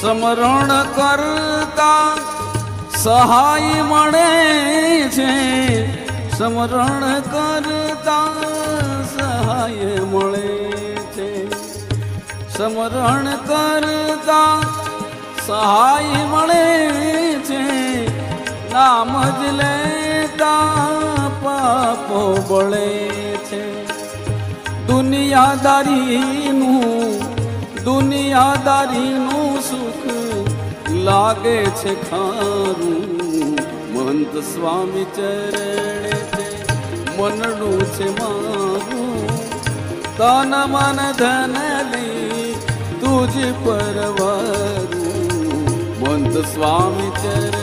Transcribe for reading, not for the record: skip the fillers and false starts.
સમરણ કરતા સહાય મળે છે, સમરણ કરતા સહાય મળે છે, સમરણ કરતા સહાય મળે છે, નામ જ લેતા પાપો બળે છે. દુનિયાદારીનું સુખ લાગે છે ખારું, મંત સ્વામી ચરણે છે મનડું છે મારું, તન મન ધન લઈ તુજ પર વારું, મંત સ્વામી ચરણે